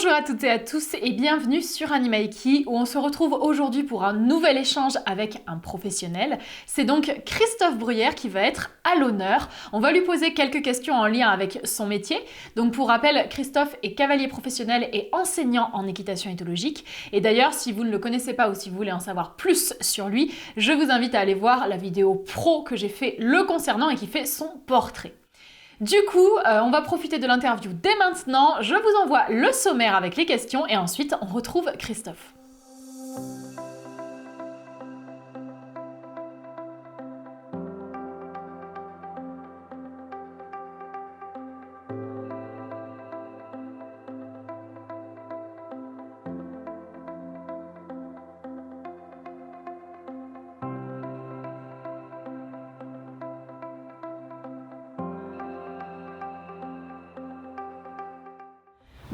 Bonjour à toutes et à tous et bienvenue sur Animaiki où on se retrouve aujourd'hui pour un nouvel échange avec un professionnel. C'est donc Christophe Bruyère qui va être à l'honneur. On va lui poser quelques questions en lien avec son métier. Donc pour rappel, Christophe est cavalier professionnel et enseignant en équitation éthologique. Et d'ailleurs, si vous ne le connaissez pas ou si vous voulez en savoir plus sur lui, je vous invite à aller voir la vidéo pro que j'ai fait le concernant et qui fait son portrait. Du coup, on va profiter de l'interview dès maintenant. Je vous envoie le sommaire avec les questions et ensuite on retrouve Christophe.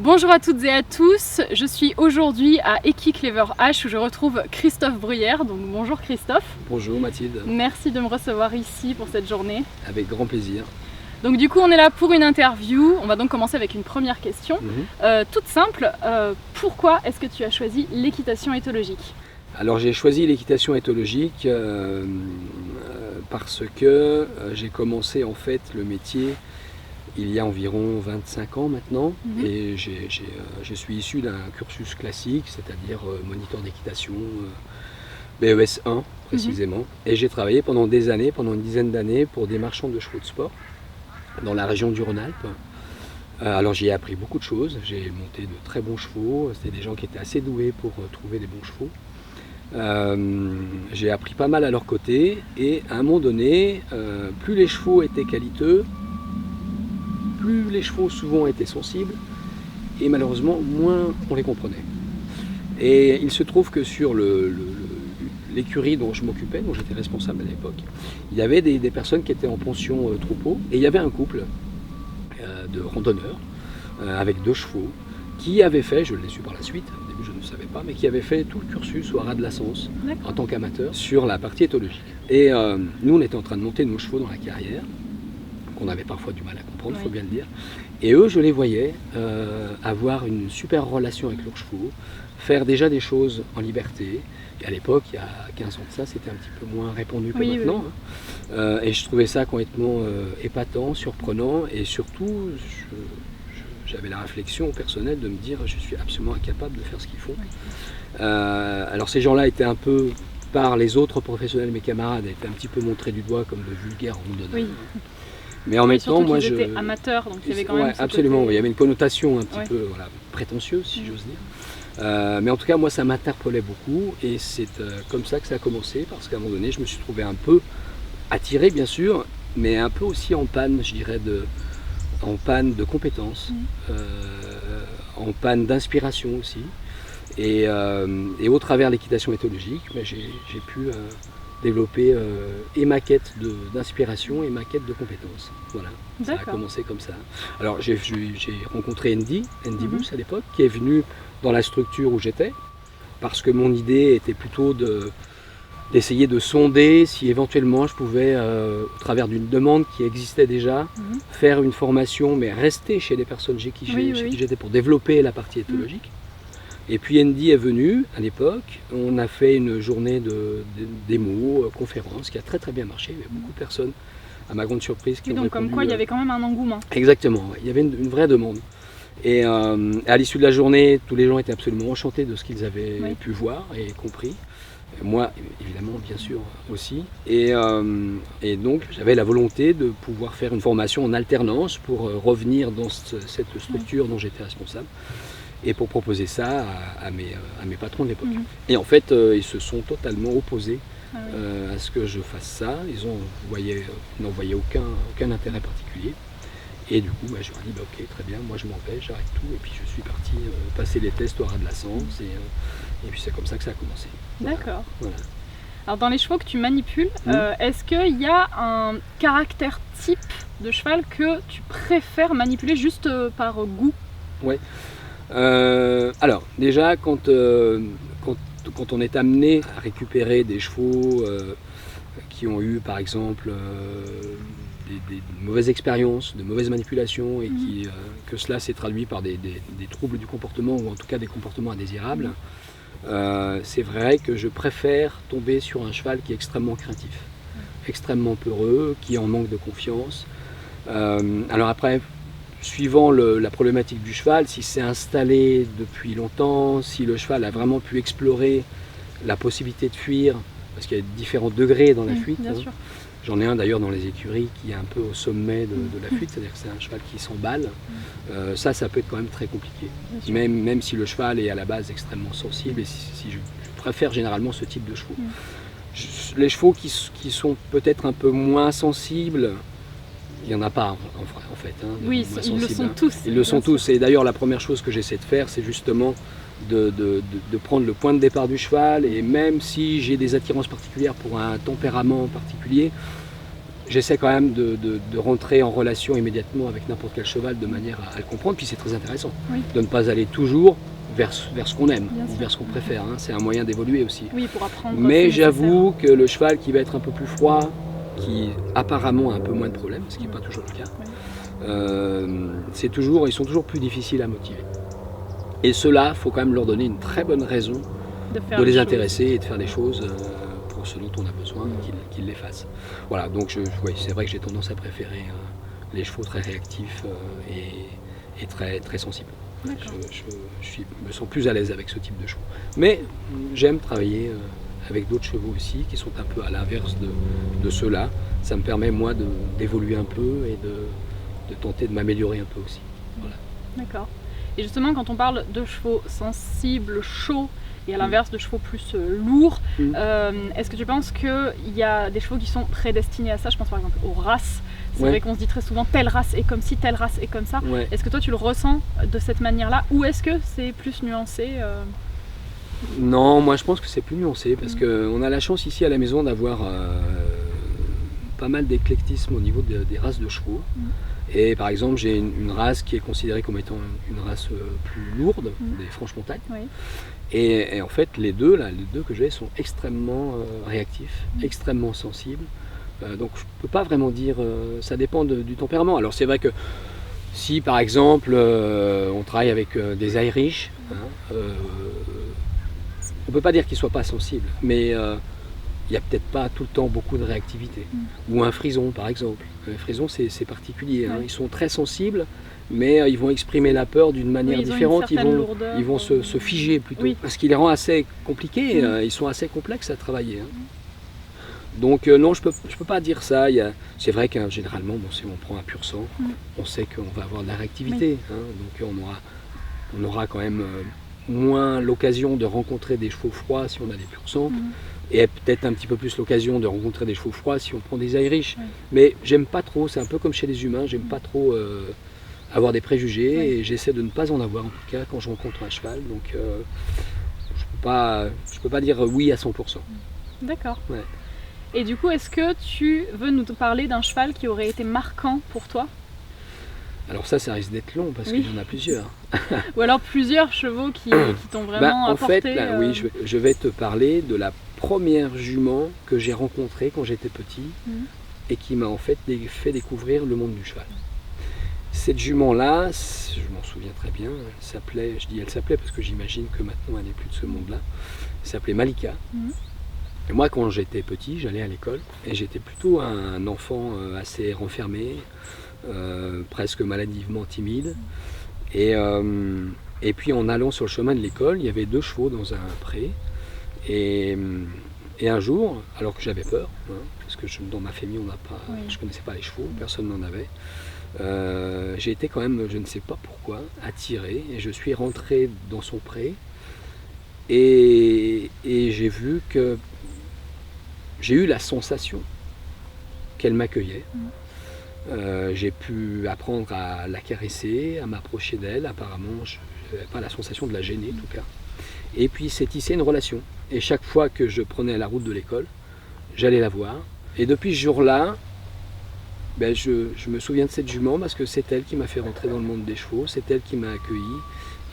Bonjour à toutes et à tous, je suis aujourd'hui à Eki Clever H où je retrouve Christophe Bruyère. Donc bonjour Christophe. Bonjour Mathilde. Merci de me recevoir ici pour cette journée. Avec grand plaisir. Donc du coup on est là pour une interview. On va donc commencer avec une première question. Toute simple, pourquoi est-ce que tu as choisi l'équitation éthologique? Alors j'ai choisi l'équitation éthologique parce que j'ai commencé en fait le métier il y a environ 25 ans maintenant et je suis issu d'un cursus classique, c'est-à-dire moniteur d'équitation, BES 1 précisément. Et j'ai travaillé pendant des années, pendant une dizaine d'années pour des marchands de chevaux de sport dans la région du Rhône-Alpes. Alors j'y ai appris beaucoup de choses, j'ai monté de très bons chevaux, c'était des gens qui étaient assez doués pour trouver des bons chevaux. J'ai appris pas mal à leur côté et à un moment donné, plus les chevaux étaient qualiteux, plus les chevaux souvent étaient sensibles et malheureusement moins on les comprenait. Et il se trouve que sur l'écurie dont je m'occupais, dont j'étais responsable à l'époque, il y avait des personnes qui étaient en pension troupeau et il y avait un couple de randonneurs avec 2 chevaux qui avaient fait, je l'ai su par la suite, au début je ne savais pas, mais qui avaient fait tout le cursus au Haras de la Sens en tant qu'amateur sur la partie éthologique. Et nous on était en train de monter nos chevaux dans la carrière, qu'on avait parfois du mal à comprendre, il faut bien le dire. Et eux, je les voyais avoir une super relation avec leurs chevaux, faire déjà des choses en liberté. Et à l'époque, il y a 15 ans de ça, c'était un petit peu moins répandu que maintenant. Et je trouvais ça complètement épatant, surprenant. Et surtout, j'avais la réflexion personnelle de me dire je suis absolument incapable de faire ce qu'ils font. Alors ces gens-là étaient un peu, par les autres professionnels, mes camarades, étaient un petit peu montrés du doigt comme de vulgaires randonneurs. Mais en même temps, moi je. J'étais amateur, donc il y avait quand même. Absolument, il y avait une connotation un petit peu prétentieuse, si j'ose dire. Mais en tout cas, moi ça m'interpellait beaucoup et c'est comme ça que ça a commencé, parce qu'à un moment donné, je me suis trouvé un peu attiré, bien sûr, mais un peu aussi en panne, je dirais, en panne de compétences, en panne d'inspiration aussi. Et au travers de l'équitation éthologique, j'ai pu développer et ma quête d'inspiration et ma quête de compétences. Voilà, ça a commencé comme ça. Alors j'ai rencontré Andy Booth à l'époque, qui est venu dans la structure où j'étais, parce que mon idée était plutôt d'essayer de sonder si éventuellement je pouvais, au travers d'une demande qui existait déjà, faire une formation, mais rester chez les personnes chez qui j'étais pour développer la partie éthologique. Et puis Andy est venu à l'époque, on a fait une journée de démo, conférence, qui a très très bien marché, il y avait beaucoup de personnes, à ma grande surprise, qui ont répondu. Comme quoi il y avait quand même un engouement. Exactement, il y avait une vraie demande. Et à l'issue de la journée, tous les gens étaient absolument enchantés de ce qu'ils avaient pu voir et compris. Et moi, évidemment, bien sûr, aussi. Et donc, j'avais la volonté de pouvoir faire une formation en alternance pour revenir dans cette structure dont j'étais responsable. Et pour proposer ça à mes patrons de l'époque. Et en fait, ils se sont totalement opposés à ce que je fasse ça. Ils n'en voyaient aucun intérêt particulier. Et du coup, je leur ai dit, ok, très bien, moi je m'en vais, j'arrête tout. Et puis je suis parti passer les tests au Haras de la Sens. Et puis c'est comme ça que ça a commencé. D'accord. Voilà. Alors dans les chevaux que tu manipules, est-ce qu'il y a un caractère type de cheval que tu préfères manipuler juste par goût? Ouais. Alors déjà quand on est amené à récupérer des chevaux qui ont eu par exemple des mauvaises expériences, de mauvaises manipulations et que cela s'est traduit par des troubles du comportement ou en tout cas des comportements indésirables, c'est vrai que je préfère tomber sur un cheval qui est extrêmement craintif, extrêmement peureux, qui est en manque de confiance. Alors après, suivant la problématique du cheval, si c'est installé depuis longtemps, si le cheval a vraiment pu explorer la possibilité de fuir, parce qu'il y a différents degrés dans la fuite. Sûr. J'en ai un d'ailleurs dans les écuries qui est un peu au sommet de la fuite, c'est-à-dire que c'est un cheval qui s'emballe. Ça peut être quand même très compliqué. Même si le cheval est à la base extrêmement sensible, et si je préfère généralement ce type de chevaux. Les chevaux qui sont peut-être un peu moins sensibles, il n'y en a pas en fait. Oui, ils le sont tous. Ils le sont tous. Et d'ailleurs, la première chose que j'essaie de faire, c'est justement de prendre le point de départ du cheval. Et même si j'ai des attirances particulières pour un tempérament particulier, j'essaie quand même de rentrer en relation immédiatement avec n'importe quel cheval de manière à le comprendre. Puis c'est très intéressant de ne pas aller toujours vers ce qu'on aime ou vers ce qu'on préfère. C'est un moyen d'évoluer aussi. Oui, pour apprendre. Mais j'avoue que le cheval qui va être un peu plus froid, qui apparemment a un peu moins de problèmes, ce qui n'est pas toujours le cas, ils sont toujours plus difficiles à motiver. Et ceux-là, il faut quand même leur donner une très bonne raison de les intéresser et de faire des choses pour ce dont on a besoin, qu'ils les fassent. Voilà, donc c'est vrai que j'ai tendance à préférer les chevaux très réactifs et très, très sensibles. Je me sens plus à l'aise avec ce type de chevaux. Mais j'aime travailler avec d'autres chevaux aussi, qui sont un peu à l'inverse de ceux-là. Ça me permet, moi, d'évoluer un peu et de tenter de m'améliorer un peu aussi. Voilà. D'accord. Et justement, quand on parle de chevaux sensibles, chauds, et à l'inverse de chevaux plus lourds, est-ce que tu penses qu'il y a des chevaux qui sont prédestinés à ça? Je pense par exemple aux races. C'est vrai qu'on se dit très souvent telle race est comme ci, telle race est comme ça. Est-ce que toi tu le ressens de cette manière-là, ou est-ce que c'est plus nuancé Non, moi je pense que c'est plus nuancé parce qu'on a la chance ici à la maison d'avoir pas mal d'éclectisme au niveau des races de chevaux. Et par exemple, j'ai une race qui est considérée comme étant une race plus lourde, des Franches-Montagnes. Et en fait, les deux que j'ai sont extrêmement réactifs, extrêmement sensibles. Donc je ne peux pas vraiment dire, ça dépend du tempérament. Alors c'est vrai que si par exemple on travaille avec des Irish, on ne peut pas dire qu'ils ne soient pas sensibles, mais il n'y a peut-être pas tout le temps beaucoup de réactivité. Ou un frison par exemple. Les frisons c'est particulier, ils sont très sensibles, mais ils vont exprimer la peur d'une manière différente, ils vont se figer plutôt, parce qu'ils les rend assez compliqués, ils sont assez complexes à travailler. Donc non, je peux pas dire ça. C'est vrai que généralement, si on prend un pur sang, on sait qu'on va avoir de la réactivité, donc on aura quand même moins l'occasion de rencontrer des chevaux froids si on a des pur sang. Et peut-être un petit peu plus l'occasion de rencontrer des chevaux froids si on prend des Irish. Mais j'aime pas trop, c'est un peu comme chez les humains, j'aime pas trop avoir des préjugés et j'essaie de ne pas en avoir en tout cas quand je rencontre un cheval. Donc je peux pas dire oui à 100%. D'accord. Et du coup, est-ce que tu veux nous parler d'un cheval qui aurait été marquant pour toi? Alors ça risque d'être long parce qu'il y en a plusieurs. Ou alors plusieurs chevaux qui t'ont vraiment apporté. En fait, oui, je vais te parler de la première jument que j'ai rencontrée quand j'étais petit et qui m'a en fait découvrir le monde du cheval. Cette jument-là, je m'en souviens très bien, elle s'appelait parce que j'imagine que maintenant elle n'est plus de ce monde-là, elle s'appelait Malika. Et moi, quand j'étais petit, j'allais à l'école et j'étais plutôt un enfant assez renfermé, presque maladivement timide. Et puis en allant sur le chemin de l'école, il y avait 2 chevaux dans un pré. Et un jour, alors que j'avais peur, parce que dans ma famille, je ne connaissais pas les chevaux, personne n'en avait, j'ai été quand même, je ne sais pas pourquoi, attiré. Et je suis rentré dans son pré. Et j'ai vu que j'ai eu la sensation qu'elle m'accueillait. J'ai pu apprendre à la caresser, à m'approcher d'elle. Apparemment, je n'avais pas la sensation de la gêner en tout cas. Et puis c'est tissé une relation. Et chaque fois que je prenais la route de l'école, j'allais la voir. Et depuis ce jour-là, je me souviens de cette jument parce que c'est elle qui m'a fait rentrer dans le monde des chevaux, c'est elle qui m'a accueilli.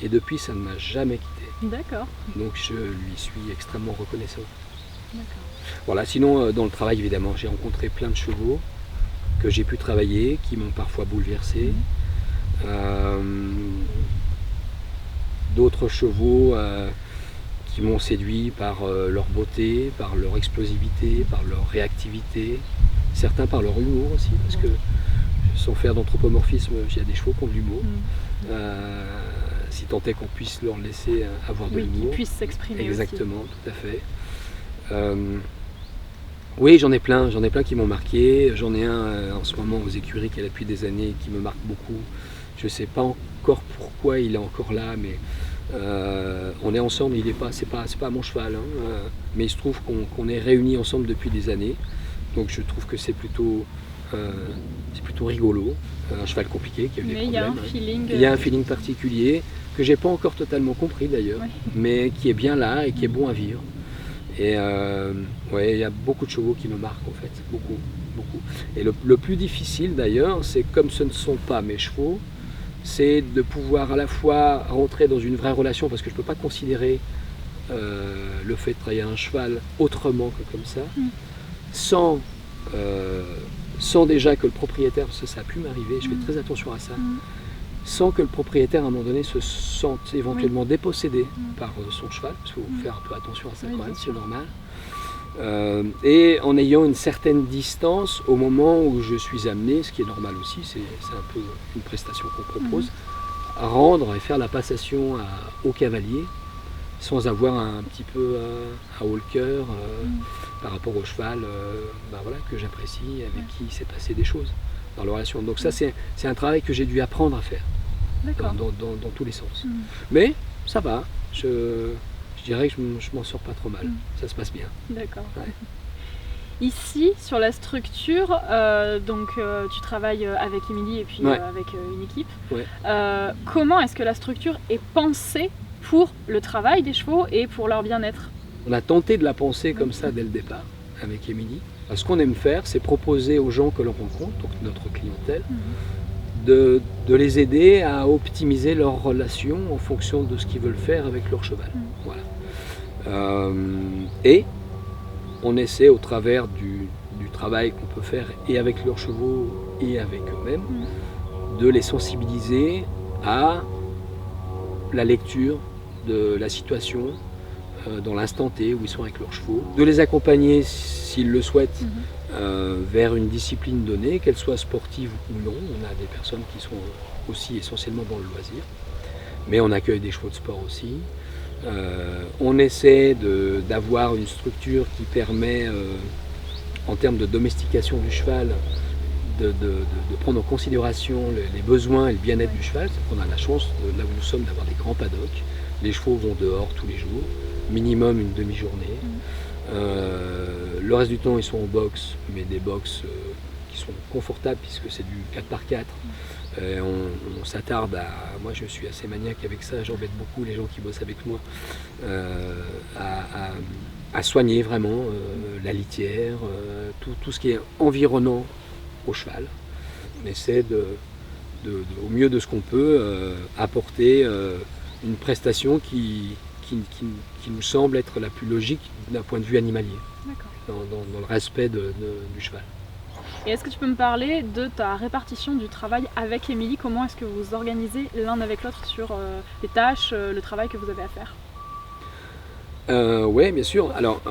Et depuis, ça ne m'a jamais quitté. D'accord. Donc je lui suis extrêmement reconnaissant. D'accord. Voilà, sinon dans le travail évidemment, j'ai rencontré plein de chevaux. que j'ai pu travailler, qui m'ont parfois bouleversé. D'autres chevaux qui m'ont séduit par leur beauté, par leur explosivité, par leur réactivité, certains par leur humour aussi, parce que sans faire d'anthropomorphisme, il y a des chevaux qui ont de l'humour. Si tant est qu'on puisse leur laisser avoir de l'humour. Qu'ils puissent s'exprimer. Exactement, aussi. Tout à fait. Oui, j'en ai plein qui m'ont marqué. J'en ai un en ce moment aux écuries qui est là depuis des années qui me marque beaucoup. Je ne sais pas encore pourquoi il est encore là, mais on est ensemble. C'est pas mon cheval, mais il se trouve qu'on est réunis ensemble depuis des années. Donc je trouve que c'est plutôt rigolo. Un cheval compliqué qui a eu des problèmes. Mais il y a un feeling. Il y a un feeling particulier que j'ai pas encore totalement compris d'ailleurs, mais qui est bien là et qui est bon à vivre. Et il y a beaucoup de chevaux qui me marquent en fait, beaucoup. Et le plus difficile d'ailleurs, c'est comme ce ne sont pas mes chevaux, c'est de pouvoir à la fois rentrer dans une vraie relation, parce que je ne peux pas considérer le fait de travailler un cheval autrement que comme ça, sans déjà que le propriétaire, parce que ça a pu m'arriver, je fais très attention à ça, sans que le propriétaire à un moment donné se sente éventuellement dépossédé par son cheval, parce qu'il faut faire un peu attention à ça quand même, c'est normal. Et en ayant une certaine distance au moment où je suis amené, ce qui est normal aussi, c'est un peu une prestation qu'on propose, à rendre et faire la passation au cavalier, sans avoir un petit peu un haut le cœur par rapport au cheval que j'apprécie, avec qui il s'est passé des choses dans la relation. Donc ça c'est un travail que j'ai dû apprendre à faire dans tous les sens. Mais ça va, je dirais que je m'en sors pas trop mal, ça se passe bien. D'accord. Ouais. Ici, sur la structure, tu travailles avec Émilie et puis avec une équipe. Comment est-ce que la structure est pensée pour le travail des chevaux et pour leur bien-être? On a tenté de la penser comme ça dès le départ avec Émilie. Ce qu'on aime faire, c'est proposer aux gens que l'on rencontre, donc notre clientèle, de les aider à optimiser leur relation en fonction de ce qu'ils veulent faire avec leur cheval. Voilà. Et on essaie au travers du travail qu'on peut faire et avec leurs chevaux et avec eux-mêmes, de les sensibiliser à la lecture de la situation dans l'instant T où ils sont avec leurs chevaux, de les accompagner s'ils le souhaitent vers une discipline donnée, qu'elle soit sportive ou non. On a des personnes qui sont aussi essentiellement dans le loisir, mais on accueille des chevaux de sport aussi. On essaie d'avoir une structure qui permet, en termes de domestication du cheval, de prendre en considération les besoins et le bien-être du cheval. On a la chance, là où nous sommes, d'avoir des grands paddocks. Les chevaux vont dehors tous les jours, minimum une demi-journée. Le reste du temps, ils sont en box, mais des box qui sont confortables puisque c'est du 4x4. On s'attarde à... Moi, je suis assez maniaque avec ça, j'embête beaucoup les gens qui bossent avec moi, à soigner vraiment la litière, tout ce qui est environnant au cheval. On essaie au mieux de ce qu'on peut apporter une prestation qui nous semble être la plus logique d'un point de vue animalier, dans le respect du cheval. Et est-ce que tu peux me parler de ta répartition du travail avec Émilie? Comment est-ce que vous organisez l'un avec l'autre sur les tâches, le travail que vous avez à faire? Oui, bien sûr. Alors,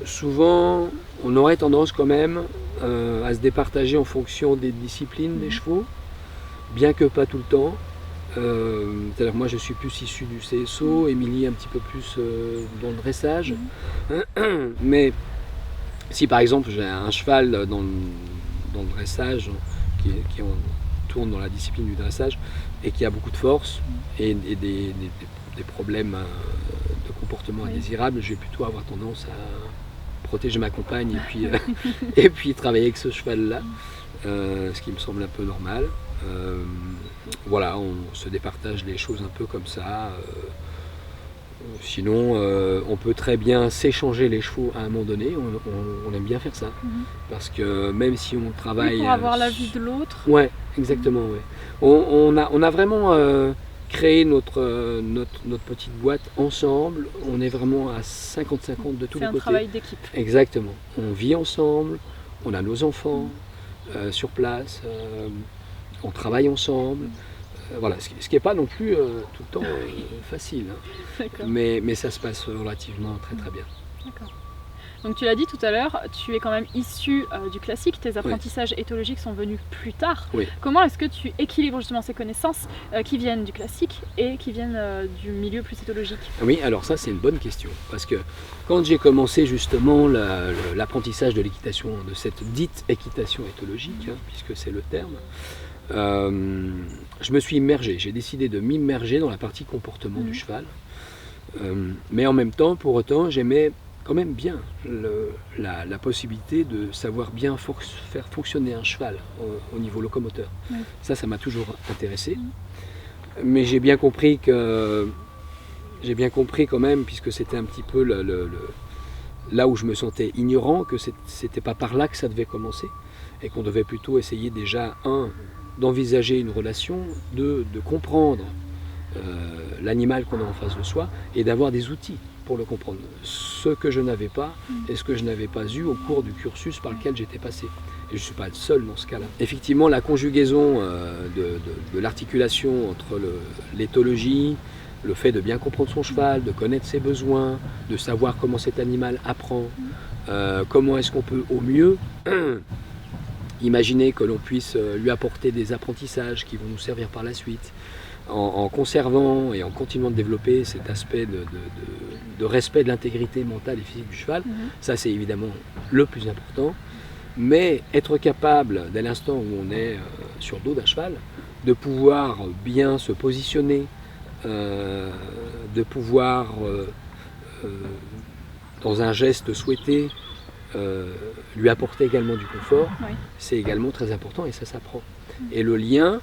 souvent, on aurait tendance quand même à se départager en fonction des disciplines des chevaux, bien que pas tout le temps. C'est-à-dire que moi je suis plus issu du CSO, Émilie un petit peu plus dans le dressage. Mais si par exemple j'ai un cheval dans le dressage qui tourne dans la discipline du dressage et qui a beaucoup de force et des problèmes de comportement indésirable, je vais plutôt avoir tendance à protéger ma compagne et puis travailler avec ce cheval-là, ce qui me semble un peu normal. Voilà, on se départage les choses un peu comme ça. Sinon, on peut très bien s'échanger les chevaux à un moment donné. On aime bien faire ça, parce que même si on travaille pour avoir l'avis de l'autre. Ouais, exactement. Ouais. On a vraiment créé notre petite boîte ensemble. On est vraiment à 50-50 de tous les côtés. C'est un travail d'équipe. Exactement. On vit ensemble. On a nos enfants. sur place, on travaille ensemble. Voilà, ce qui n'est pas non plus tout le temps facile, hein. Mais ça se passe relativement très très bien. D'accord. Donc tu l'as dit tout à l'heure, tu es quand même issu du classique, tes apprentissages éthologiques sont venus plus tard. Oui. Comment est-ce que tu équilibres justement ces connaissances qui viennent du classique et qui viennent du milieu plus éthologique? Oui, alors ça c'est une bonne question, parce que quand j'ai commencé justement l'apprentissage de l'équitation, de cette dite équitation éthologique, hein, puisque c'est le terme, je me suis immergé, j'ai décidé de m'immerger dans la partie comportement du cheval, mais en même temps, pour autant, j'aimais quand même bien la possibilité de savoir bien faire fonctionner un cheval au niveau locomoteur. Oui. Ça m'a toujours intéressé. Mais j'ai bien compris quand même, puisque c'était un petit peu là où je me sentais ignorant, que c'était pas par là que ça devait commencer, et qu'on devait plutôt essayer déjà, d'envisager une relation, de comprendre l'animal qu'on a en face de soi, et d'avoir des outils pour le comprendre. Ce que je n'avais pas et ce que je n'avais pas eu au cours du cursus par lequel j'étais passé. Et je ne suis pas le seul dans ce cas-là. Effectivement, la conjugaison de l'articulation entre l'éthologie, le fait de bien comprendre son cheval, de connaître ses besoins, de savoir comment cet animal apprend, comment est-ce qu'on peut au mieux imaginer que l'on puisse lui apporter des apprentissages qui vont nous servir par la suite, en conservant et en continuant de développer cet aspect de respect de l'intégrité mentale et physique du cheval. Ça c'est évidemment le plus important, mais être capable, dès l'instant où on est sur le dos d'un cheval, de pouvoir bien se positionner, de pouvoir dans un geste souhaité lui apporter également du confort, c'est également très important et ça s'apprend. Et le lien,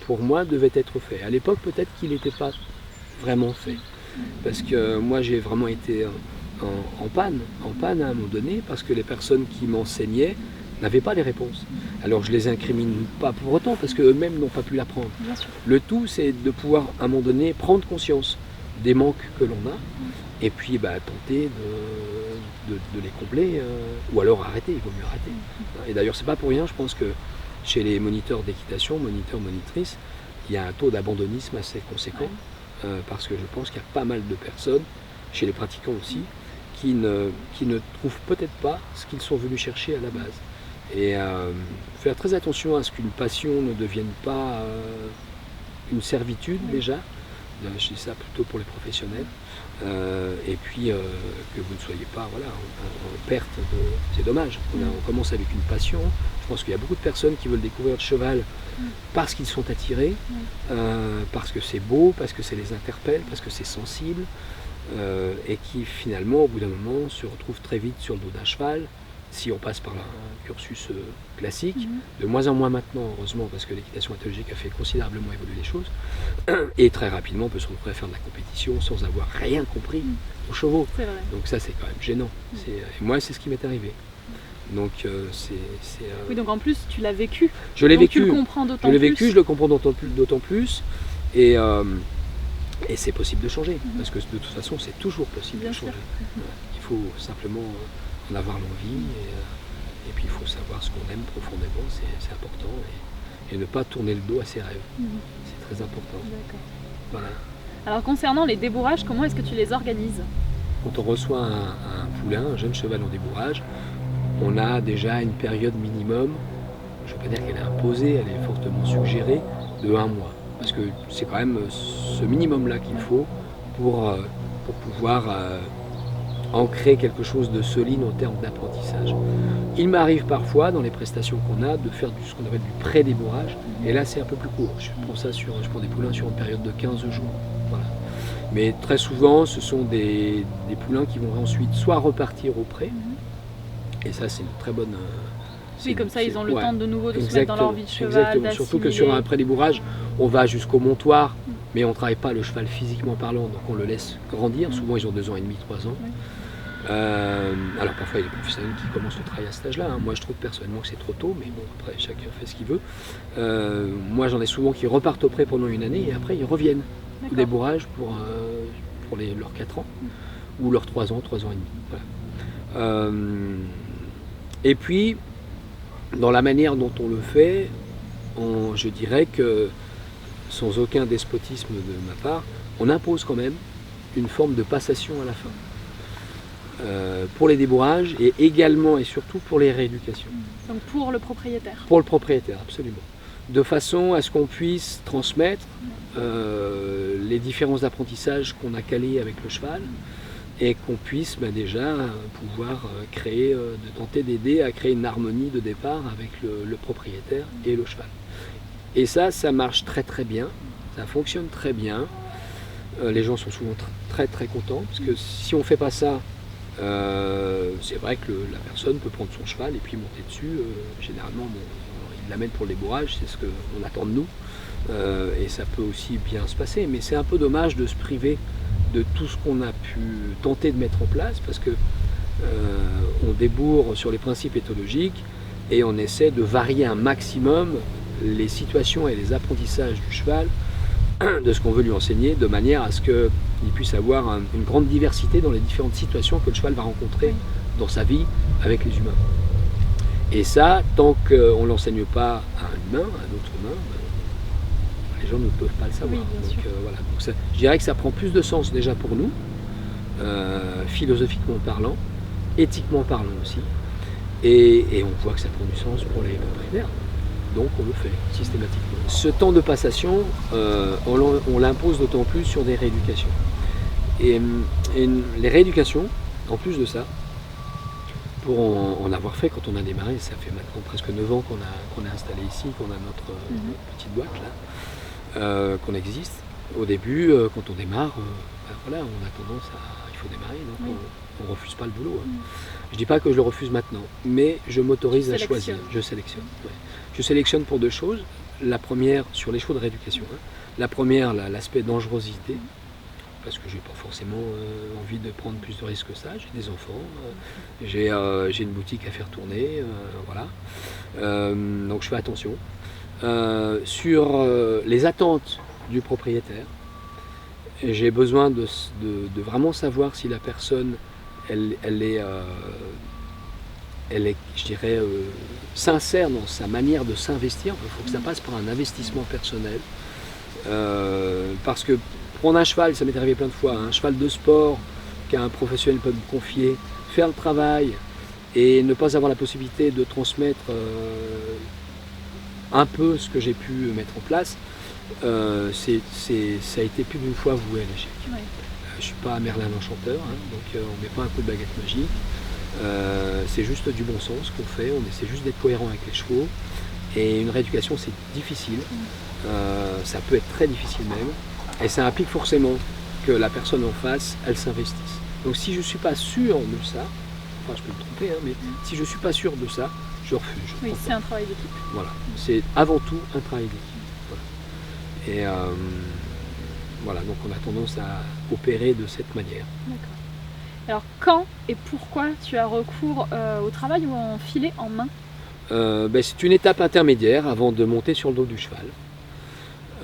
pour moi, devait être fait. À l'époque, peut-être qu'il n'était pas vraiment fait. Parce que moi, j'ai vraiment été en panne à un moment donné, parce que les personnes qui m'enseignaient n'avaient pas les réponses. Alors je les incrimine pas pour autant, parce qu'eux-mêmes n'ont pas pu l'apprendre. Le tout, c'est de pouvoir, à un moment donné, prendre conscience des manques que l'on a, et puis tenter de les combler, ou alors arrêter, il vaut mieux arrêter. Et d'ailleurs, c'est pas pour rien, je pense que chez les moniteurs d'équitation, moniteurs, monitrices, il y a un taux d'abandonnisme assez conséquent, parce que je pense qu'il y a pas mal de personnes, chez les pratiquants aussi, qui ne trouvent peut-être pas ce qu'ils sont venus chercher à la base. Et faire très attention à ce qu'une passion ne devienne pas une servitude déjà, je dis ça plutôt pour les professionnels, et puis que vous ne soyez pas en perte c'est dommage. On commence avec une passion. Je pense qu'il y a beaucoup de personnes qui veulent découvrir le cheval parce qu'ils sont attirés, parce que c'est beau, parce que ça les interpelle, parce que c'est sensible, et qui finalement au bout d'un moment se retrouvent très vite sur le dos d'un cheval, si on passe par un cursus classique, de moins en moins maintenant heureusement, parce que l'équitation éthologique a fait considérablement évoluer les choses, et très rapidement on peut se retrouver à faire de la compétition sans avoir rien compris aux chevaux. Donc ça c'est quand même gênant. Et moi c'est ce qui m'est arrivé. Donc Oui, donc en plus tu l'as vécu. Je l'ai vécu. Tu le comprends d'autant plus. Je l'ai vécu, je le comprends d'autant plus. Et c'est possible de changer, parce que de toute façon c'est toujours possible de changer. Il faut simplement en avoir l'envie, et puis il faut savoir ce qu'on aime profondément, c'est important, et ne pas tourner le dos à ses rêves. C'est très important. Voilà. Alors concernant les débourrages, comment est-ce que tu les organises? Quand on reçoit un poulain, un jeune cheval en débourrage, on a déjà une période minimum, je ne veux pas dire qu'elle est imposée, elle est fortement suggérée, de 1 mois. Parce que c'est quand même ce minimum-là qu'il faut pour pouvoir ancrer quelque chose de solide en termes d'apprentissage. Il m'arrive parfois, dans les prestations qu'on a, de faire ce qu'on appelle du pré-débourrage, et là c'est un peu plus court. Je prends des poulains sur une période de 15 jours. Voilà. Mais très souvent, ce sont des poulains qui vont ensuite soit repartir au pré, et ça c'est une très bonne... Oui, comme ça ils ont le temps de nouveau de se mettre dans leur vie de cheval, d'assimiler. Surtout que sur un pré-débourrage, on va jusqu'au montoir, mais on ne travaille pas le cheval physiquement parlant, donc on le laisse grandir. Souvent ils ont 2 ans et demi, 3 ans. Alors parfois il y a des professionnels qui commencent le travail à cet âge-là. Moi je trouve personnellement que c'est trop tôt, mais bon, après chacun fait ce qu'il veut. Moi j'en ai souvent qui repartent au pré pendant 1 année et après ils reviennent au débourrage pour leurs 4 ans ou leurs 3 ans, 3 ans et demi. Voilà. Et puis dans la manière dont on le fait, je dirais que, sans aucun despotisme de ma part, on impose quand même une forme de passation à la fin. Pour les débourrages et également et surtout pour les rééducations. Donc pour le propriétaire. Pour le propriétaire, absolument. De façon à ce qu'on puisse transmettre les différents apprentissages qu'on a calés avec le cheval et qu'on puisse déjà pouvoir tenter d'aider à créer une harmonie de départ avec le propriétaire et le cheval. Et ça marche très très bien, ça fonctionne très bien. Les gens sont souvent très très contents parce que si on ne fait pas ça, c'est vrai que la personne peut prendre son cheval et puis monter dessus. Généralement, il l'amène pour le débourrage, c'est ce qu'on attend de nous. Et ça peut aussi bien se passer. Mais c'est un peu dommage de se priver de tout ce qu'on a pu tenter de mettre en place parce que on débourre sur les principes éthologiques et on essaie de varier un maximum les situations et les apprentissages du cheval de ce qu'on veut lui enseigner, de manière à ce qu'il puisse avoir une grande diversité dans les différentes situations que le cheval va rencontrer dans sa vie avec les humains. Et ça, tant qu'on ne l'enseigne pas à un humain, à un autre humain, les gens ne peuvent pas le savoir. Oui, voilà. Donc ça, je dirais que ça prend plus de sens déjà pour nous, philosophiquement parlant, éthiquement parlant aussi, et on voit que ça prend du sens pour les propriétaires. Donc on le fait systématiquement. Ce temps de passation, on l'impose d'autant plus sur des rééducations. Et les rééducations, en plus de ça, pour en avoir fait quand on a démarré, ça fait maintenant presque 9 ans qu'on est installé ici, qu'on a notre petite boîte là, qu'on existe. Au début, quand on démarre, voilà, on a tendance à... il faut démarrer, donc on ne refuse pas le boulot. Je ne dis pas que je le refuse maintenant, mais je m'autorise à choisir, je sélectionne. Ouais. Je sélectionne pour deux choses. La première, sur les chevaux de rééducation, la première, l'aspect dangerosité, parce que je n'ai pas forcément envie de prendre plus de risques que ça. J'ai des enfants, j'ai une boutique à faire tourner, voilà. Donc je fais attention. Sur les attentes du propriétaire, j'ai besoin de vraiment savoir si la personne, elle est, je dirais, sincère dans sa manière de s'investir. Il faut que ça passe par un investissement personnel. Parce que prendre un cheval, ça m'est arrivé plein de fois, un cheval de sport qu'un professionnel peut me confier, faire le travail et ne pas avoir la possibilité de transmettre un peu ce que j'ai pu mettre en place, ça a été plus d'une fois voué à l'échec. Ouais. Je ne suis pas Merlin l'Enchanteur, donc on ne met pas un coup de baguette magique. C'est juste du bon sens qu'on fait, on essaie juste d'être cohérent avec les chevaux. Et une rééducation, c'est difficile, ça peut être très difficile même, et ça implique forcément que la personne en face, elle s'investisse. Donc si je ne suis pas sûr de ça, enfin je peux me tromper, mais si je ne suis pas sûr de ça, je refuse. Oui, c'est un travail d'équipe. Voilà, c'est avant tout un travail d'équipe. Voilà. Et voilà, donc on a tendance à opérer de cette manière. D'accord. Alors quand et pourquoi tu as recours au travail ou en filet en main? C'est une étape intermédiaire avant de monter sur le dos du cheval.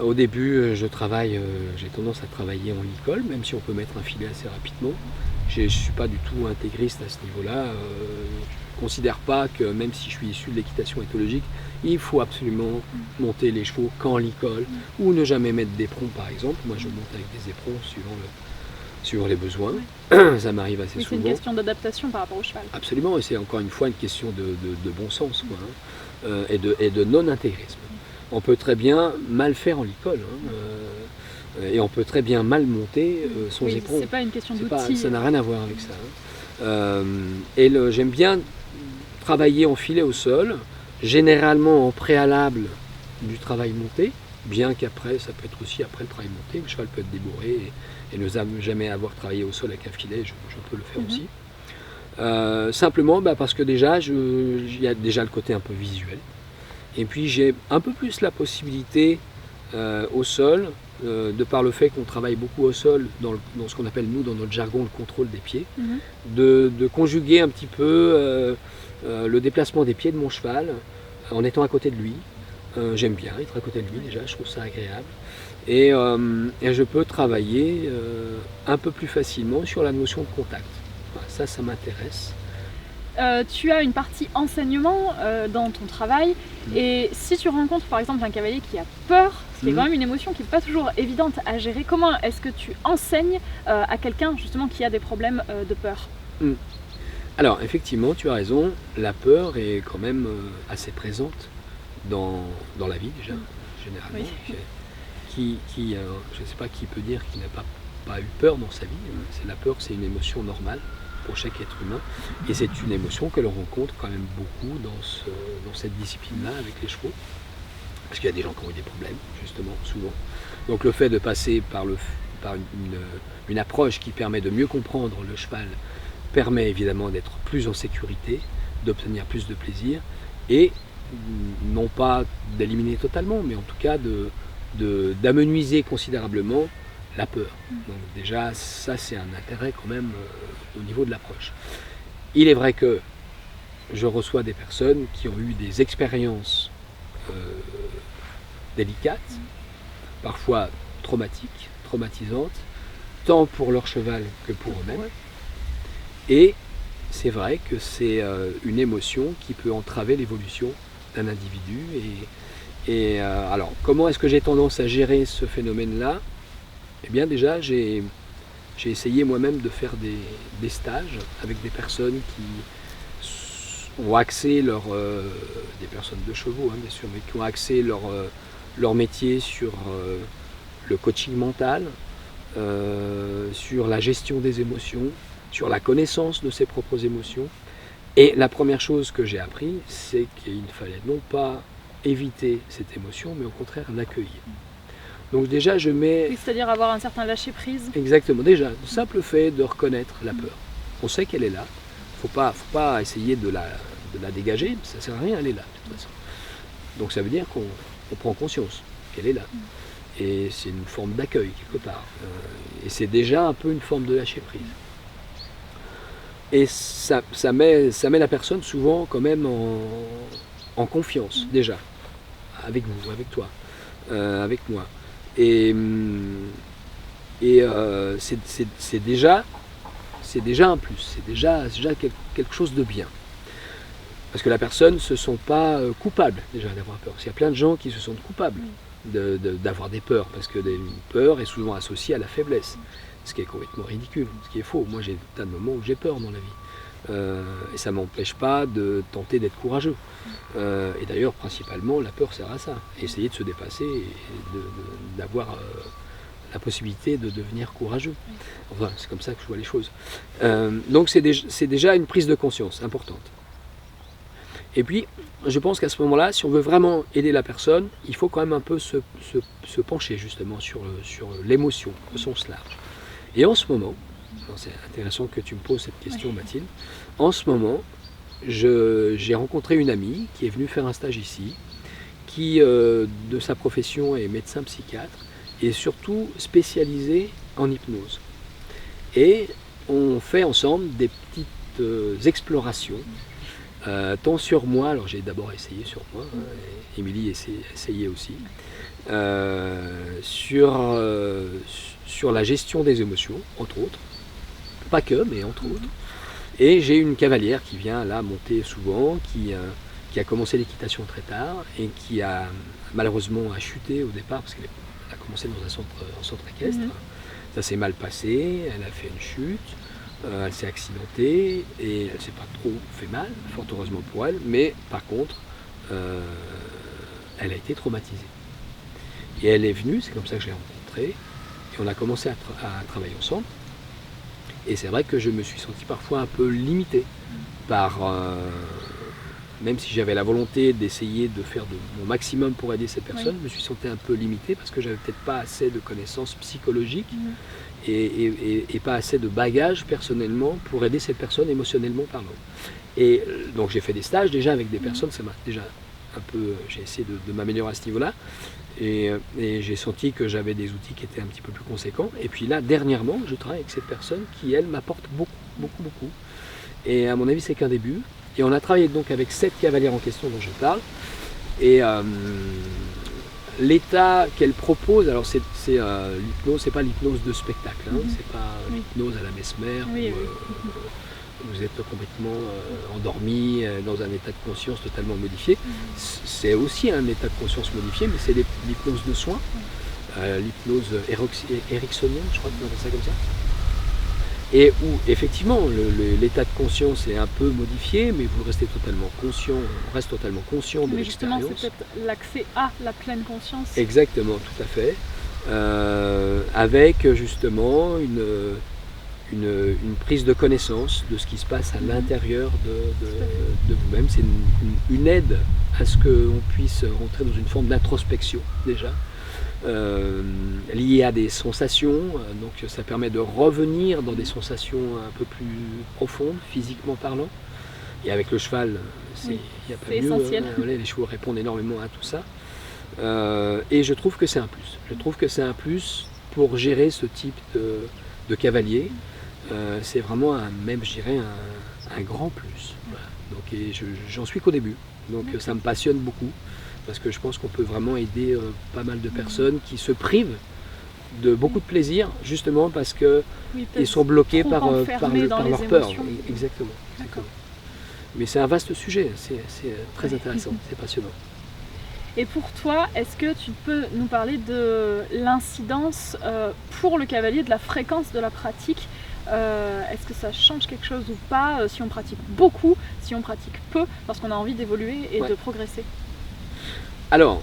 Au début, j'ai tendance à travailler en licol, même si on peut mettre un filet assez rapidement. Je ne suis pas du tout intégriste à ce niveau-là. Je ne considère pas que, même si je suis issu de l'équitation éthologique, il faut absolument monter les chevaux qu'en licol, ou ne jamais mettre d'éperon par exemple. Moi je monte avec des éperons suivant les besoins. Ça m'arrive assez souvent. C'est une question d'adaptation par rapport au cheval. Absolument, et c'est encore une fois une question de bon sens et de non-intégrisme. On peut très bien mal faire en licol, et on peut très bien mal monter sans éperon. C'est pas une question d'outil. Ça n'a rien à voir avec ça. J'aime bien travailler en filet au sol, généralement en préalable du travail monté, bien qu'après, ça peut être aussi après le travail monté, le cheval peut être débourré et ne jamais avoir travaillé au sol avec un filet, je peux le faire aussi. Simplement parce que déjà, il y a déjà le côté un peu visuel. Et puis j'ai un peu plus la possibilité au sol, de par le fait qu'on travaille beaucoup au sol, dans ce qu'on appelle nous dans notre jargon le contrôle des pieds, de conjuguer un petit peu le déplacement des pieds de mon cheval en étant à côté de lui. J'aime bien être à côté de lui déjà, je trouve ça agréable. Et je peux travailler un peu plus facilement sur la notion de contact. Voilà, ça m'intéresse. tu as une partie enseignement dans ton travail, et si tu rencontres par exemple un cavalier qui a peur, ce qui est quand même une émotion qui n'est pas toujours évidente à gérer, comment est-ce que tu enseignes à quelqu'un justement qui a des problèmes de peur? Alors effectivement, tu as raison, la peur est quand même assez présente dans la vie déjà, généralement. Oui. Je ne sais pas qui peut dire qu'il n'a pas eu peur dans sa vie. La peur, c'est une émotion normale pour chaque être humain, et c'est une émotion que l'on rencontre quand même beaucoup dans cette discipline-là avec les chevaux, parce qu'il y a des gens qui ont eu des problèmes, justement, souvent. Donc le fait de passer par une approche qui permet de mieux comprendre le cheval permet évidemment d'être plus en sécurité, d'obtenir plus de plaisir, et non pas d'éliminer totalement, mais en tout cas d'amenuiser considérablement la peur. Donc déjà, ça c'est un intérêt quand même au niveau de l'approche. Il est vrai que je reçois des personnes qui ont eu des expériences délicates, parfois traumatisantes, tant pour leur cheval que pour eux-mêmes. Et c'est vrai que c'est une émotion qui peut entraver l'évolution d'un individu. Alors, comment est-ce que j'ai tendance à gérer ce phénomène-là? Eh bien déjà, j'ai essayé moi-même de faire des stages avec des personnes qui ont axé des personnes de chevaux, bien sûr, mais qui ont axé leur métier sur le coaching mental, sur la gestion des émotions, sur la connaissance de ses propres émotions. Et la première chose que j'ai appris, c'est qu'il fallait non pas éviter cette émotion, mais au contraire l'accueillir. Donc déjà je mets... Oui, c'est-à-dire avoir un certain lâcher-prise. Exactement, déjà, le simple fait de reconnaître la peur. On sait qu'elle est là, faut pas essayer de la dégager, ça ne sert à rien, elle est là de toute façon. Donc ça veut dire qu'on prend conscience qu'elle est là. Et c'est une forme d'accueil quelque part. Et c'est déjà un peu une forme de lâcher-prise. Et ça met la personne souvent quand même en confiance, déjà, avec vous, avec toi, avec moi. Et c'est déjà un plus, c'est déjà quelque chose de bien. Parce que la personne ne se sent pas coupable déjà d'avoir peur. Parce qu'il y a plein de gens qui se sentent coupables d'avoir des peurs, parce que une peur est souvent associée à la faiblesse. Ce qui est complètement ridicule, ce qui est faux. Moi j'ai des tas de moments où j'ai peur dans la vie. Et ça ne m'empêche pas de tenter d'être courageux. Et d'ailleurs, principalement, la peur sert à ça. Essayer de se dépasser et d'avoir la possibilité de devenir courageux. Enfin, c'est comme ça que je vois les choses. Donc c'est déjà une prise de conscience importante. Et puis, je pense qu'à ce moment-là, si on veut vraiment aider la personne, il faut quand même un peu se pencher justement sur l'émotion au sens large. Et en ce moment, c'est intéressant que tu me poses cette question, Mathilde, en ce moment, j'ai rencontré une amie qui est venue faire un stage ici, qui de sa profession est médecin psychiatre et surtout spécialisée en hypnose. Et on fait ensemble des petites explorations, tant sur moi, alors j'ai d'abord essayé sur moi, et Émilie essayait aussi, sur la gestion des émotions, entre autres, pas que, mais entre autres. Et j'ai une cavalière qui vient là monter souvent, qui a commencé l'équitation très tard et qui a malheureusement chuté au départ parce qu'elle a commencé dans un centre équestre. Ça s'est mal passé, elle a fait une chute, elle s'est accidentée et elle s'est pas trop fait mal, fort heureusement pour elle, mais par contre, elle a été traumatisée. Et elle est venue, c'est comme ça que je l'ai rencontrée, et on a commencé à travailler ensemble. Et c'est vrai que je me suis senti parfois un peu limité par, même si j'avais la volonté d'essayer de faire de mon maximum pour aider cette personne, je me suis senti un peu limité parce que j'avais peut-être pas assez de connaissances psychologiques et pas assez de bagages personnellement pour aider cette personne émotionnellement parlant. Et donc j'ai fait des stages déjà avec des personnes, ça m'a déjà un peu, j'ai essayé de m'améliorer à ce niveau-là. Et j'ai senti que j'avais des outils qui étaient un petit peu plus conséquents. Et puis là, dernièrement, je travaille avec cette personne qui, elle, m'apporte beaucoup. Et à mon avis, c'est qu'un début. Et on a travaillé donc avec cette cavalière en question dont je parle. Et l'état qu'elle propose, alors c'est l'hypnose, c'est pas l'hypnose de spectacle, c'est pas l'hypnose à la Mesmer, vous êtes complètement endormi, dans un état de conscience totalement modifié. C'est aussi un état de conscience modifié, mais c'est l'hypnose de soins, l'hypnose ericksonienne, je crois qu'on appelle ça comme ça. Et où effectivement l'état de conscience est un peu modifié, mais vous restez totalement conscient, on reste totalement conscient de l'expérience. Mais justement, c'est peut-être l'accès à la pleine conscience. Exactement, tout à fait. Avec justement une prise de connaissance de ce qui se passe à l'intérieur de vous-même. C'est une aide à ce qu'on puisse rentrer dans une forme d'introspection déjà. Lié à des sensations, donc ça permet de revenir dans des sensations un peu plus profondes, physiquement parlant. Et avec le cheval, il n'y a pas mieux. Essentiel. Les chevaux répondent énormément à tout ça. Et je trouve que c'est un plus. Je trouve que c'est un plus pour gérer ce type de cavalier. C'est vraiment même, je dirais, un grand plus. Voilà. Donc, et j'en suis qu'au début. Donc ça me passionne beaucoup. Parce que je pense qu'on peut vraiment aider pas mal de personnes qui se privent de beaucoup de plaisir, justement parce qu'ils sont bloqués par leur peur. Exactement. Mais c'est un vaste sujet, c'est très intéressant, c'est passionnant. Et pour toi, est-ce que tu peux nous parler de l'incidence pour le cavalier, de la fréquence de la pratique? Est-ce que ça change quelque chose ou pas si on pratique beaucoup, si on pratique peu, lorsqu'on a envie d'évoluer et de progresser? Alors,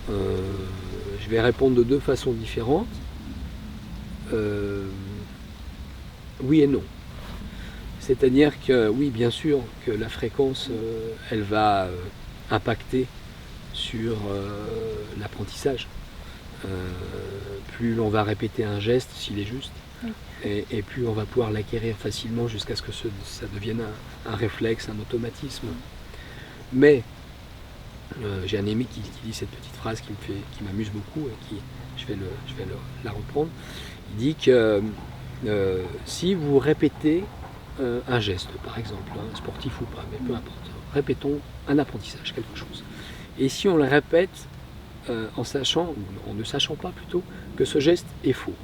je vais répondre de deux façons différentes. Oui et non. C'est-à-dire que oui, bien sûr, que la fréquence, elle va impacter sur l'apprentissage. Plus l'on va répéter un geste, s'il est juste, et plus on va pouvoir l'acquérir facilement jusqu'à ce que ça devienne un réflexe, un automatisme. Mais j'ai un ami qui dit cette petite phrase qui m'amuse beaucoup et je vais la reprendre. Il dit que si vous répétez un geste, par exemple, sportif ou pas, mais peu importe, répétons un apprentissage, quelque chose. Et si on le répète en sachant, ou en ne sachant pas plutôt, que ce geste est faux,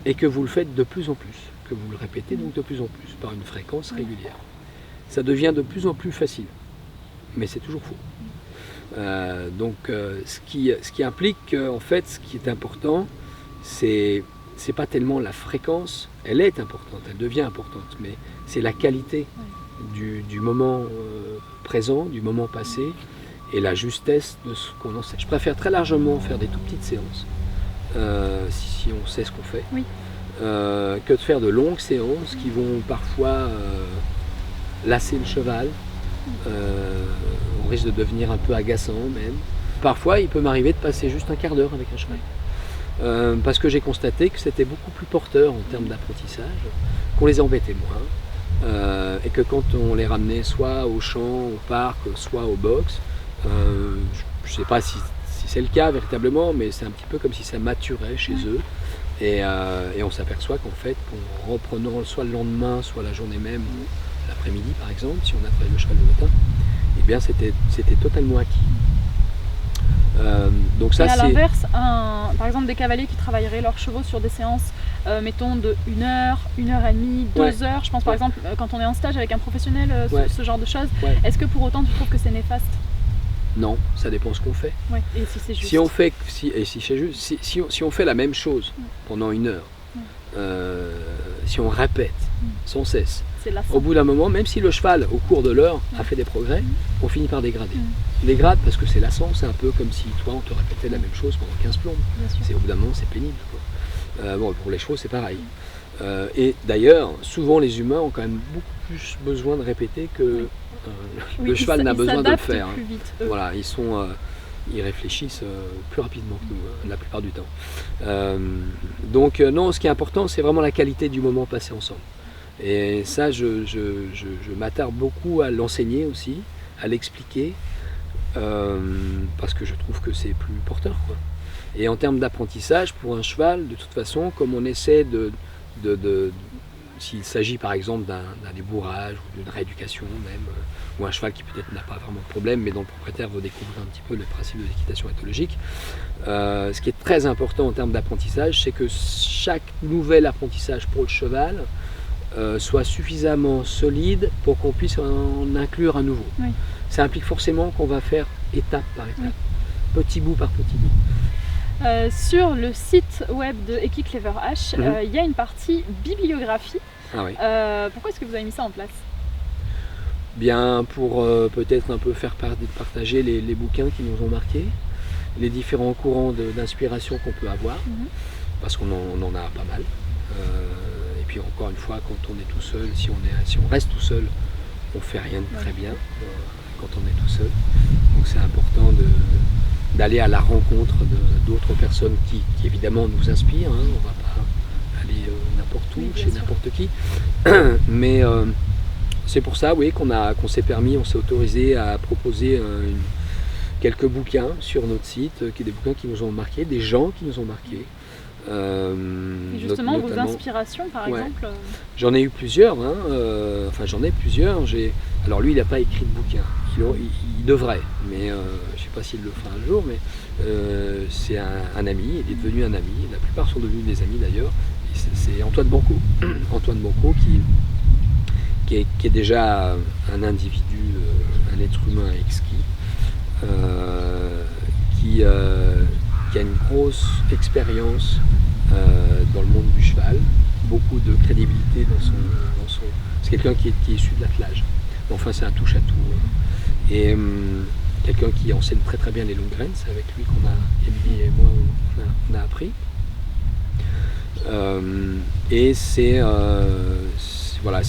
et que vous le faites de plus en plus, que vous le répétez donc de plus en plus, par une fréquence régulière, ça devient de plus en plus facile, mais c'est toujours faux. Ce qui implique en fait, ce qui est important, c'est pas tellement la fréquence, elle est importante, elle devient importante, mais c'est la qualité du moment présent, du moment passé, et la justesse de ce qu'on enseigne. Je préfère très largement faire des tout petites séances, si on sait ce qu'on fait, que de faire de longues séances qui vont parfois lasser le cheval. On risque de devenir un peu agaçant même. Parfois, il peut m'arriver de passer juste un quart d'heure avec un cheval. Parce que j'ai constaté que c'était beaucoup plus porteur en termes d'apprentissage, qu'on les embêtait moins, et que quand on les ramenait soit au champ, au parc, soit au box, je ne sais pas si c'est le cas véritablement, mais c'est un petit peu comme si ça maturait chez eux. Et on s'aperçoit qu'en fait, en reprenant soit le lendemain, soit la journée même, ou l'après-midi par exemple, si on a travaillé le cheval le matin, eh bien c'était totalement acquis. Donc ça, et à l'inverse, par exemple des cavaliers qui travailleraient leurs chevaux sur des séances, mettons de 1 heure, 1h30, 2 heures, je pense par exemple quand on est en stage avec un professionnel, ce genre de choses, est-ce que pour autant tu trouves que c'est néfaste? Non, ça dépend ce qu'on fait. Et si c'est juste. Si on fait la même chose pendant 1 heure, si on répète sans cesse, au bout d'un moment, même si le cheval au cours de l'heure a fait des progrès, on finit par dégrader. On dégrade parce que c'est lassant, c'est un peu comme si toi on te répétait la même chose pendant 15 plombes. Au bout d'un moment c'est pénible. Pour les chevaux c'est pareil. Et d'ailleurs, souvent les humains ont quand même beaucoup plus besoin de répéter que le cheval n'a besoin de le faire. Plus vite, voilà, ils réfléchissent plus rapidement que nous, la plupart du temps. Non, ce qui est important, c'est vraiment la qualité du moment passé ensemble. Et ça, je m'attarde beaucoup à l'enseigner aussi, à l'expliquer, parce que je trouve que c'est plus porteur, quoi. Et en termes d'apprentissage, pour un cheval, de toute façon, comme on essaie s'il s'agit par exemple d'un débourrage ou d'une rééducation même, ou un cheval qui peut-être n'a pas vraiment de problème, mais dont le propriétaire veut découvrir un petit peu le principe de l'équitation éthologique. Ce qui est très important en termes d'apprentissage, c'est que chaque nouvel apprentissage pour le cheval soit suffisamment solide pour qu'on puisse en inclure un nouveau. Oui. Ça implique forcément qu'on va faire étape par étape, petit bout par petit bout. Sur le site web de Equiclever H, il y a une partie bibliographie. Ah oui. Pourquoi est-ce que vous avez mis ça en place? Bien pour peut-être un peu faire partager les bouquins qui nous ont marqués, les différents courants d'inspiration qu'on peut avoir, parce qu'on en a pas mal. Et puis encore une fois, quand on est tout seul, si on reste tout seul, on fait rien de très bien quand on est tout seul. Donc c'est important d'aller à la rencontre d'autres personnes qui évidemment nous inspirent. On ne va pas aller n'importe où, chez n'importe qui. Mais c'est pour ça qu'on s'est permis, on s'est autorisé à proposer quelques bouquins sur notre site, des bouquins qui nous ont marqués, des gens qui nous ont marqués. Et justement, vos inspirations par exemple J'en ai eu plusieurs, j'en ai plusieurs. Alors lui, il n'a pas écrit de bouquin. Il devrait, mais je ne sais pas s'il le fera un jour, mais c'est un ami, il est devenu un ami, la plupart sont devenus des amis d'ailleurs. C'est Antoine Banco. Antoine Banco qui est déjà un individu, un être humain exquis, qui a une grosse expérience dans le monde du cheval, beaucoup de crédibilité dans son... C'est quelqu'un qui est issu de l'attelage. Enfin, c'est un touche-à-tout. Et quelqu'un qui enseigne très très bien les Lundgren, c'est avec lui Émilie et moi, on a appris. Et c'est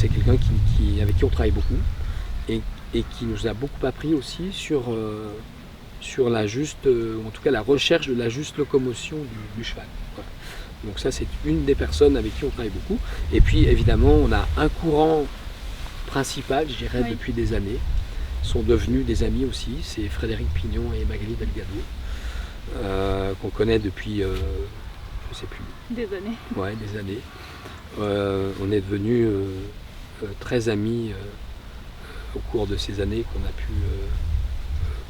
quelqu'un avec qui on travaille beaucoup et qui nous a beaucoup appris aussi sur la juste, en tout cas la recherche de la juste locomotion du cheval. Voilà. Donc ça, c'est une des personnes avec qui on travaille beaucoup. Et puis évidemment, on a un courant principal, je dirais, depuis des années, sont devenus des amis aussi, c'est Frédéric Pignon et Magali Delgado, qu'on connaît depuis, je sais plus. Des années. Ouais, des années. On est devenus très amis au cours de ces années qu'on a pu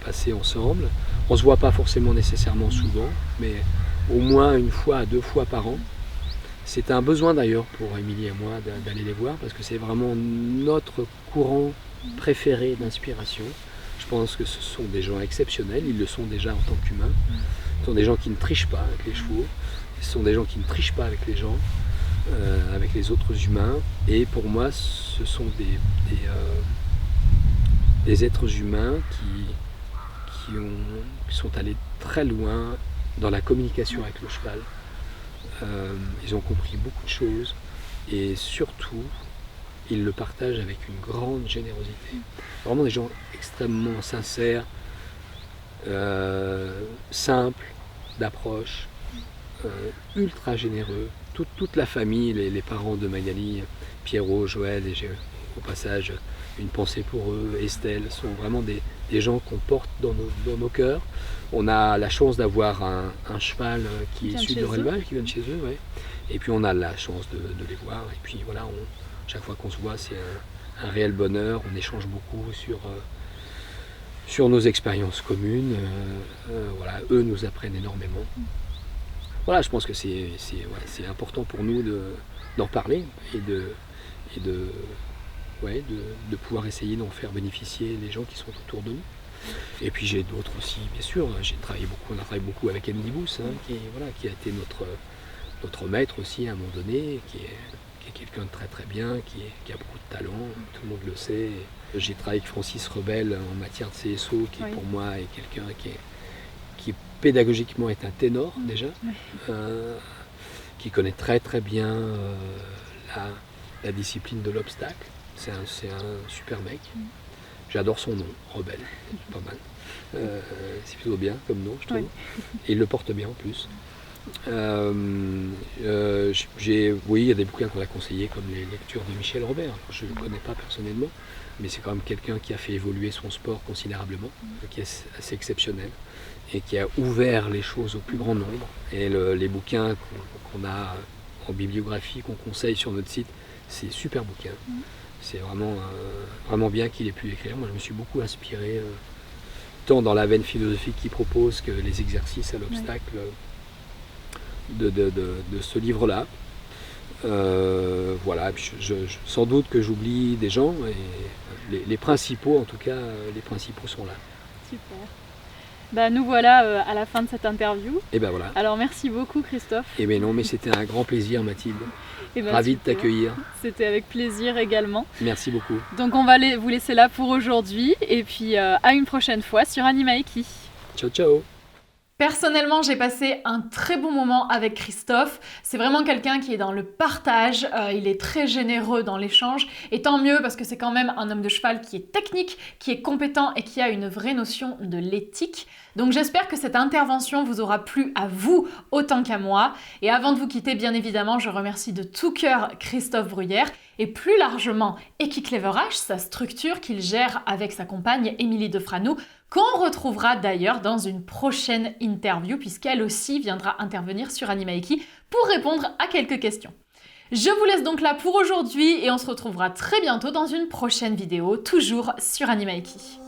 passer ensemble. On ne se voit pas forcément nécessairement souvent, mais au moins une fois à 2 fois par an. C'est un besoin d'ailleurs pour Émilie et moi d'aller les voir, parce que c'est vraiment notre courant préféré d'inspiration. Je pense que ce sont des gens exceptionnels, ils le sont déjà en tant qu'humains. Ce sont des gens qui ne trichent pas avec les chevaux, ce sont des gens qui ne trichent pas avec les gens, avec les autres humains. Et pour moi, ce sont des êtres humains qui sont allés très loin dans la communication avec le cheval. Ils ont compris beaucoup de choses et surtout, ils le partagent avec une grande générosité. Vraiment des gens extrêmement sincères, simples d'approche, ultra généreux. Toute la famille, les parents de Magali, Pierrot, Joël, et j'ai au passage une pensée pour eux, Estelle, sont vraiment des gens qu'on porte dans nos cœurs. On a la chance d'avoir un cheval qui est issu de leur élevage, qui vient de chez eux. Ouais. Et puis on a la chance de les voir. Et puis voilà, chaque fois qu'on se voit, c'est un réel bonheur. On échange beaucoup sur nos expériences communes. Voilà, eux nous apprennent énormément. Voilà, je pense que c'est important pour nous d'en parler et de pouvoir essayer d'en faire bénéficier les gens qui sont autour de nous. Et puis j'ai d'autres aussi, bien sûr. On a travaillé beaucoup avec Andy Booth, qui a été notre maître aussi à un moment donné, qui est quelqu'un de très très bien, qui a beaucoup de talent, tout le monde le sait. J'ai travaillé avec Francis Rebel en matière de CSO, qui pour moi est quelqu'un qui pédagogiquement est un ténor déjà, qui connaît très très bien la discipline de l'obstacle. C'est un super mec. J'adore son nom, Rebelle, pas mal. C'est plutôt bien comme nom, je trouve. Et il le porte bien en plus. Il y a des bouquins qu'on a conseillés, comme les lectures de Michel Robert. Je ne le connais pas personnellement, mais c'est quand même quelqu'un qui a fait évoluer son sport considérablement, qui est assez exceptionnel, et qui a ouvert les choses au plus grand nombre. Et les bouquins qu'on a en bibliographie, qu'on conseille sur notre site, C'est super bouquin. C'est vraiment bien qu'il ait pu écrire. Moi, je me suis beaucoup inspiré, tant dans la veine philosophique qu'il propose que les exercices à l'obstacle de ce livre-là. Voilà, puis sans doute que j'oublie des gens, et les principaux, en tout cas, les principaux sont là. Super. Bah, nous voilà à la fin de cette interview. Et ben voilà. Alors merci beaucoup Christophe. Et ben non, mais c'était un grand plaisir Mathilde. Et ben, Ravi super. de t'accueillir. C'était avec plaisir également. Merci beaucoup. Donc on va vous laisser là pour aujourd'hui et puis à une prochaine fois sur Animaiki. Ciao ciao. Personnellement, j'ai passé un très bon moment avec Christophe. C'est vraiment quelqu'un qui est dans le partage, il est très généreux dans l'échange, et tant mieux parce que c'est quand même un homme de cheval qui est technique, qui est compétent et qui a une vraie notion de l'éthique. Donc j'espère que cette intervention vous aura plu à vous autant qu'à moi. Et avant de vous quitter, bien évidemment, je remercie de tout cœur Christophe Bruyère et plus largement Eki Cleverage, sa structure qu'il gère avec sa compagne Émilie Defranou, qu'on retrouvera d'ailleurs dans une prochaine interview puisqu'elle aussi viendra intervenir sur Animaiki pour répondre à quelques questions. Je vous laisse donc là pour aujourd'hui et on se retrouvera très bientôt dans une prochaine vidéo, toujours sur Animaiki.